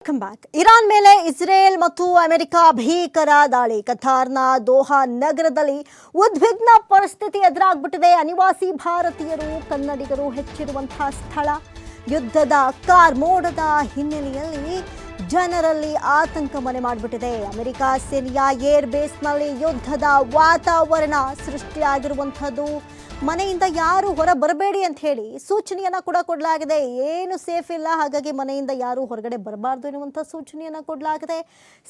Welcome back. Iran ಮೇಲೆ Israel ಮತ್ತು America ಭೀಕರ ದಾಳಿ. ಕತಾರ್ನ ದೋಹಾ ನಗರದಲ್ಲಿ ಉದ್ವಿಗ್ನ ಪರಿಸ್ಥಿತಿ ಎದುರಾಗ್ಬಿಟ್ಟಿದೆ. ಅನಿವಾಸಿ ಭಾರತೀಯರು ಕನ್ನಡಿಗರು ಹೆಚ್ಚಿರುವಂತಹ ಸ್ಥಳ. ಯುದ್ಧದ ಕಾರ್ಮೋಡದ ಹಿನ್ನೆಲೆಯಲ್ಲಿ ಜನರಲ್ಲಿ ಆತಂಕ ಮನೆ ಮಾಡಿಬಿಟ್ಟಿದೆ. ಅಮೆರಿಕ ಸೇನೆಯ ಏರ್ ಬೇಸ್ನಲ್ಲಿ ಯುದ್ಧದ ವಾತಾವರಣ ಸೃಷ್ಟಿಯಾಗಿರುವಂಥದ್ದು. ಮನೆಯಿಂದ ಯಾರು ಹೊರ ಬರಬೇಡಿ ಅಂತ ಹೇಳಿ ಸೂಚನೆಯನ್ನು ಕೂಡ ಕೊಡಲಾಗಿದೆ. ಏನು ಸೇಫ್ ಇಲ್ಲ, ಹಾಗಾಗಿ ಮನೆಯಿಂದ ಯಾರು ಹೊರಗಡೆ ಬರಬಾರ್ದು ಎನ್ನುವಂಥ ಸೂಚನೆಯನ್ನು ಕೊಡಲಾಗಿದೆ.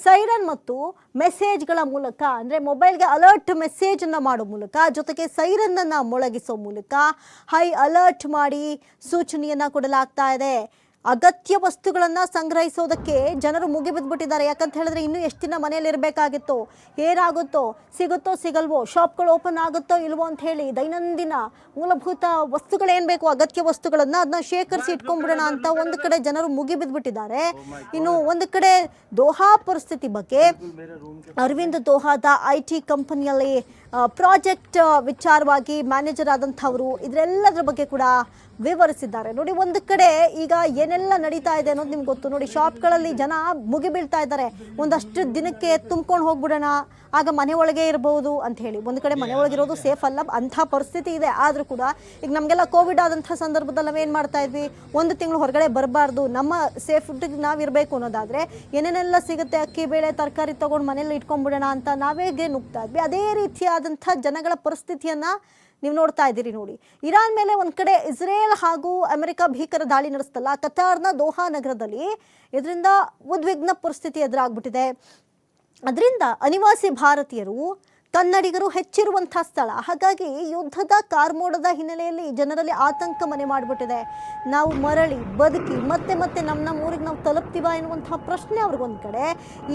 ಸೈರನ್ ಮತ್ತು ಮೆಸೇಜ್ಗಳ ಮೂಲಕ, ಅಂದರೆ ಮೊಬೈಲ್ಗೆ ಅಲರ್ಟ್ ಮೆಸೇಜನ್ನು ಮಾಡೋ ಮೂಲಕ, ಜೊತೆಗೆ ಸೈರನ್ನನ್ನು ಮೊಳಗಿಸೋ ಮೂಲಕ ಹೈ ಅಲರ್ಟ್ ಮಾಡಿ ಸೂಚನೆಯನ್ನು ಕೊಡಲಾಗ್ತಾ ಇದೆ. ಅಗತ್ಯ ವಸ್ತುಗಳನ್ನು ಸಂಗ್ರಹಿಸೋದಕ್ಕೆ ಜನರು ಮುಗಿಬಿದ್ದುಬಿಟ್ಟಿದ್ದಾರೆ. ಯಾಕಂತ ಹೇಳಿದ್ರೆ ಇನ್ನೂ ಎಷ್ಟು ದಿನ ಮನೆಯಲ್ಲಿ ಇರಬೇಕಾಗಿತ್ತೋ, ಏನಾಗುತ್ತೋ, ಸಿಗುತ್ತೋ ಸಿಗಲ್ವೋ, ಶಾಪ್ಗಳು ಓಪನ್ ಆಗುತ್ತೋ ಇಲ್ವೋ ಅಂತ ಹೇಳಿ ದೈನಂದಿನ ಮೂಲಭೂತ ವಸ್ತುಗಳೇನು ಬೇಕು, ಅಗತ್ಯ ವಸ್ತುಗಳನ್ನು ಅದನ್ನ ಶೇಖರಿಸಿ ಇಟ್ಕೊಂಡ್ಬಿಡೋಣ ಅಂತ ಒಂದು ಕಡೆ ಜನರು ಮುಗಿಬಿದ್ದುಬಿಟ್ಟಿದ್ದಾರೆ. ಇನ್ನು ಒಂದು ಕಡೆ ದೋಹಾ ಪರಿಸ್ಥಿತಿ ಬಗ್ಗೆ ಅರವಿಂದ್ ದೋಹಾದ IT ಕಂಪನಿಯಲ್ಲಿ ಪ್ರಾಜೆಕ್ಟ್ ವಿಚಾರವಾಗಿ ಮ್ಯಾನೇಜರ್ ಆದಂಥವರು ಇದರೆಲ್ಲದರ ಬಗ್ಗೆ ಕೂಡ ವಿವರಿಸಿದ್ದಾರೆ. ನೋಡಿ, ಒಂದು ಕಡೆ ಈಗ ಏನೆಲ್ಲ ನಡೀತಾ ಇದೆ ಅನ್ನೋದು ನಿಮ್ಗೆ ಗೊತ್ತು. ನೋಡಿ, ಶಾಪ್ಗಳಲ್ಲಿ ಜನ ಮುಗಿಬೀಳ್ತಾ ಇದ್ದಾರೆ. ಒಂದಷ್ಟು ದಿನಕ್ಕೆ ತುಂಬ್ಕೊಂಡು ಹೋಗ್ಬಿಡೋಣ, ಆಗ ಮನೆ ಒಳಗೆ ಇರಬಹುದು ಅಂತ ಹೇಳಿ. ಒಂದು ಕಡೆ ಮನೆ ಒಳಗಿರೋದು ಸೇಫ್ ಅಲ್ಲ, ಅಂಥ ಪರಿಸ್ಥಿತಿ ಇದೆ. ಆದರೂ ಕೂಡ ಈಗ ನಮಗೆಲ್ಲ ಕೋವಿಡ್ ಆದಂಥ ಸಂದರ್ಭದಲ್ಲಿ ನಾವೇನು ಮಾಡ್ತಾ ಇದ್ವಿ, ಒಂದು ತಿಂಗಳು ಹೊರಗಡೆ ಬರಬಾರ್ದು, ನಮ್ಮ ಸೇಫ್ಟಿಗೆ ನಾವಿರಬೇಕು ಅನ್ನೋದಾದರೆ ಏನೇನೆಲ್ಲ ಸಿಗುತ್ತೆ, ಅಕ್ಕಿ ಬೇಳೆ ತರಕಾರಿ ತೊಗೊಂಡು ಮನೇಲಿ ಇಟ್ಕೊಂಡ್ಬಿಡೋಣ ಅಂತ ನಾವೇಗೆ ನುಗ್ತಾ ಇದ್ವಿ. ಅದೇ ರೀತಿಯಾದಂಥ ಜನಗಳ ಪರಿಸ್ಥಿತಿಯನ್ನು ನೀವು ನೋಡ್ತಾ ಇದ್ದೀರಿ. ನೋಡಿ, ಇರಾನ್ ಮೇಲೆ ಒಂದು ಕಡೆ ಇಸ್ರೇಲ್ ಹಾಗೂ ಅಮೆರಿಕ ಭೀಕರ ದಾಳಿ ನಡೆಸ್ತಲ್ಲ, ಕತಾರ್ನ ದೋಹಾ ನಗರದಲ್ಲಿ ಇದರಿಂದ ಉದ್ವಿಗ್ನ ಪರಿಸ್ಥಿತಿ ಎದುರಾಗ್ಬಿಟ್ಟಿದೆ. ಅದರಿಂದ ಅನಿವಾಸಿ ಭಾರತೀಯರು ಕನ್ನಡಿಗರು ಹೆಚ್ಚಿರುವಂಥ ಸ್ಥಳ. ಹಾಗಾಗಿ ಯುದ್ಧದ ಕಾರ್ಮೋಡದ ಹಿನ್ನೆಲೆಯಲ್ಲಿ ಜನರಲ್ಲಿ ಆತಂಕ ಮನೆ ಮಾಡಿಬಿಟ್ಟಿದೆ. ನಾವು ಮರಳಿ ಬದುಕಿ ಮತ್ತೆ ಮತ್ತೆ ನಮ್ಮ ಊರಿಗೆ ನಾವು ತಲುಪ್ತೀವ ಎನ್ನುವಂಥ ಪ್ರಶ್ನೆ ಅವ್ರಿಗೊಂದು ಕಡೆ.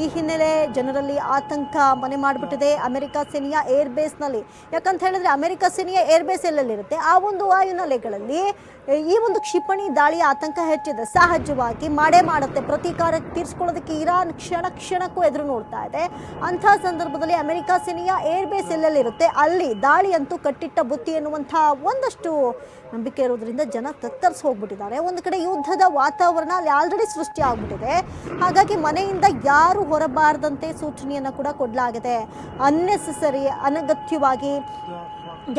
ಈ ಹಿನ್ನೆಲೆ ಜನರಲ್ಲಿ ಆತಂಕ ಮನೆ ಮಾಡಿಬಿಟ್ಟಿದೆ ಅಮೆರಿಕ ಸೇನೆಯ ಏರ್ ಬೇಸ್ನಲ್ಲಿ. ಯಾಕಂತ ಹೇಳಿದ್ರೆ ಅಮೆರಿಕ ಸೇನೆಯ ಏರ್ ಬೇಸ್ ಎಲ್ಲೆಲ್ಲಿರುತ್ತೆ ಆ ಒಂದು ವಾಯುನೆಲೆಗಳಲ್ಲಿ ಈ ಒಂದು ಕ್ಷಿಪಣಿ ದಾಳಿಯ ಆತಂಕ ಹೆಚ್ಚಿದೆ. ಸಹಜವಾಗಿ ಮಾಡೇ ಮಾಡುತ್ತೆ. ಪ್ರತೀಕಾರ ತೀರಿಸ್ಕೊಳ್ಳೋದಕ್ಕೆ ಇರಾನ್ ಕ್ಷಣ ಕ್ಷಣಕ್ಕೂ ಎದುರು ನೋಡ್ತಾ ಇದೆ. ಅಂಥ ಸಂದರ್ಭದಲ್ಲಿ ಅಮೆರಿಕ ಸೇನೆಯ ಏರ್ ಬೇಸ್ ಎಲ್ಲೆಲ್ಲಿರುತ್ತೆ ಅಲ್ಲಿ ದಾಳಿ ಅಂತೂ ಕಟ್ಟಿಟ್ಟ ಬುತ್ತಿ ಎನ್ನುವಂಥ ಒಂದಷ್ಟು ನಂಬಿಕೆ ಇರೋದ್ರಿಂದ ಜನ ತತ್ತರಿಸಿ ಹೋಗ್ಬಿಟ್ಟಿದ್ದಾರೆ. ಒಂದು ಕಡೆ ಯುದ್ಧದ ವಾತಾವರಣ ಅಲ್ಲಿ ಆಲ್ರೆಡಿ ಸೃಷ್ಟಿ ಆಗ್ಬಿಟ್ಟಿದೆ. ಹಾಗಾಗಿ ಮನೆಯಿಂದ ಯಾರು ಹೊರಬಾರದಂತೆ ಸೂಚನೆಯನ್ನು ಕೂಡ ಕೊಡಲಾಗಿದೆ. ಅನ್ನೆಸೆಸರಿ, ಅನಗತ್ಯವಾಗಿ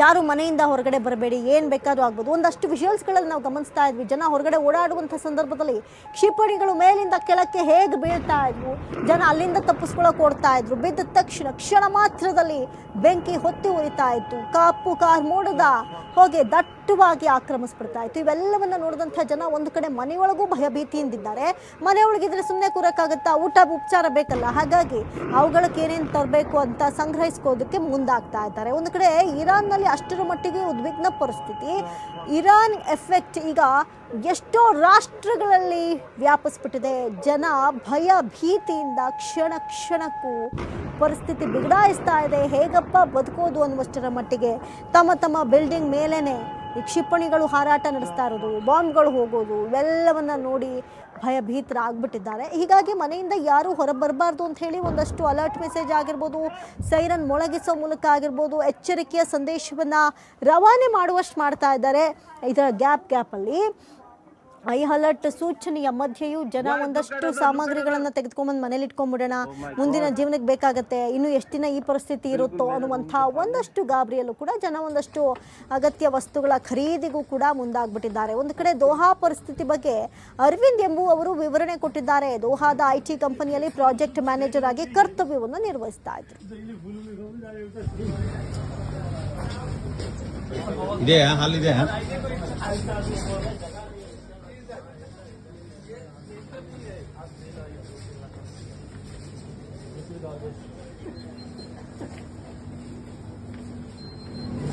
ಯಾರು ಮನೆಯಿಂದ ಹೊರಗಡೆ ಬರಬೇಡಿ, ಏನು ಬೇಕಾದ್ರೂ ಆಗ್ಬೋದು. ಒಂದಷ್ಟು ವಿಜುವಲ್ಸ್ಗಳಲ್ಲಿ ನಾವು ಗಮನಿಸ್ತಾ ಇದ್ವಿ, ಜನ ಹೊರಗಡೆ ಓಡಾಡುವಂಥ ಸಂದರ್ಭದಲ್ಲಿ ಕ್ಷಿಪಣಿಗಳು ಮೇಲಿಂದ ಕೆಳಕ್ಕೆ ಹೇಗೆ ಬೀಳ್ತಾ ಇದ್ವು, ಜನ ಅಲ್ಲಿಂದ ತಪ್ಪಿಸ್ಕೊಳ್ಳೋಕೆ ಓಡ್ತಾ ಇದ್ರು. ಬಿದ್ದ ತಕ್ಷಣ ಕ್ಷಣ ಮಾತ್ರದಲ್ಲಿ ಬೆಂಕಿ ಹೊತ್ತಿ ಉರಿತಾ ಇತ್ತು. ಕಾಪು ಕಾರ್ಮೋಡದ ಹೊಗೆ ದಟ್ಟವಾಗಿ ಆಕ್ರಮಿಸ್ಬಿಡ್ತಾ ಇತ್ತು. ಇವೆಲ್ಲವನ್ನು ನೋಡಿದಂಥ ಜನ ಒಂದು ಕಡೆ ಮನೆಯೊಳಗೂ ಭಯಭೀತಿಯಿಂದಿದ್ದಾರೆ. ಮನೆಯೊಳಗಿದ್ರೆ ಸುಮ್ಮನೆ ಕೂರಕ್ಕಾಗುತ್ತಾ, ಊಟ ಉಪಚಾರ ಬೇಕಲ್ಲ, ಹಾಗಾಗಿ ಅವುಗಳಿಗೆ ಏನೇನು ತರಬೇಕು ಅಂತ ಸಂಗ್ರಹಿಸ್ಕೋದಕ್ಕೆ ಮುಂದಾಗ್ತಾ ಇದ್ದಾರೆ. ಒಂದು ಕಡೆ ಇರಾನ್ನಲ್ಲಿ ಅಷ್ಟರ ಮಟ್ಟಿಗೆ ಉದ್ವಿಗ್ನ ಪರಿಸ್ಥಿತಿ. ಇರಾನ್ ಎಫೆಕ್ಟ್ ಈಗ ಎಷ್ಟೋ ರಾಷ್ಟ್ರಗಳಲ್ಲಿ ವ್ಯಾಪಿಸ್ಬಿಟ್ಟಿದೆ. ಜನ ಭಯ ಭೀತಿಯಿಂದ ಕ್ಷಣ ಕ್ಷಣಕ್ಕೂ ಪರಿಸ್ಥಿತಿ ಬಿಗಡಾಯಿಸ್ತಾ ಇದೆ. ಹೇಗಪ್ಪ ಬದುಕೋದು ಅನ್ನುವಷ್ಟರ ಮಟ್ಟಿಗೆ ತಮ್ಮ ತಮ್ಮ ಬಿಲ್ಡಿಂಗ್ ಮೇಲೇನೆ ಈ ಕ್ಷಿಪಣಿಗಳು ಹಾರಾಟ ನಡೆಸ್ತಾ ಇರೋದು, ಬಾಂಬ್ಗಳು ಹೋಗೋದು, ಇವೆಲ್ಲವನ್ನ ನೋಡಿ ಭಯಭೀತರಾಗ್ಬಿಟ್ಟಿದ್ದಾರೆ. ಹೀಗಾಗಿ ಮನೆಯಿಂದ ಯಾರೂ ಹೊರ ಬರಬಾರ್ದು ಅಂತ ಹೇಳಿ ಒಂದಷ್ಟು ಅಲರ್ಟ್ ಮೆಸೇಜ್ ಆಗಿರ್ಬೋದು, ಸೈರನ್ ಮೊಳಗಿಸೋ ಮೂಲಕ ಆಗಿರ್ಬೋದು, ಎಚ್ಚರಿಕೆಯ ಸಂದೇಶವನ್ನು ರವಾನೆ ಮಾಡುವಷ್ಟು ಮಾಡ್ತಾ ಇದ್ದಾರೆ. ಇದರ ಗ್ಯಾಪಲ್ಲಿ ಐ ಅಲರ್ಟ್ ಸೂಚನೆಯ ಮಧ್ಯೆಯೂ ಜನ ಒಂದಷ್ಟು ಸಾಮಗ್ರಿಗಳನ್ನು ತೆಗೆದುಕೊಂಡ್ಬಂದು ಮನೇಲಿ ಇಟ್ಕೊಂಡ್ಬಿಡೋಣ, ಮುಂದಿನ ಜೀವನಕ್ಕೆ ಬೇಕಾಗತ್ತೆ, ಇನ್ನೂ ಎಷ್ಟು ದಿನ ಈ ಪರಿಸ್ಥಿತಿ ಇರುತ್ತೋ ಅನ್ನುವಂಥ ಒಂದಷ್ಟು ಗಾಬರಿಯಲ್ಲೂ ಕೂಡ ಜನ ಒಂದಷ್ಟು ಅಗತ್ಯ ವಸ್ತುಗಳ ಖರೀದಿಗೂ ಕೂಡ ಮುಂದಾಗ್ಬಿಟ್ಟಿದ್ದಾರೆ. ಒಂದು ಕಡೆ ದೋಹಾ ಪರಿಸ್ಥಿತಿ ಬಗ್ಗೆ ಅರವಿಂದ್ ಎಂಬುವವರು ವಿವರಣೆ ಕೊಟ್ಟಿದ್ದಾರೆ. ದೋಹಾದ IT ಕಂಪನಿಯಲ್ಲಿ ಪ್ರಾಜೆಕ್ಟ್ ಮ್ಯಾನೇಜರ್ ಆಗಿ ಕರ್ತವ್ಯವನ್ನು ನಿರ್ವಹಿಸ್ತಾ ಇದ್ರು.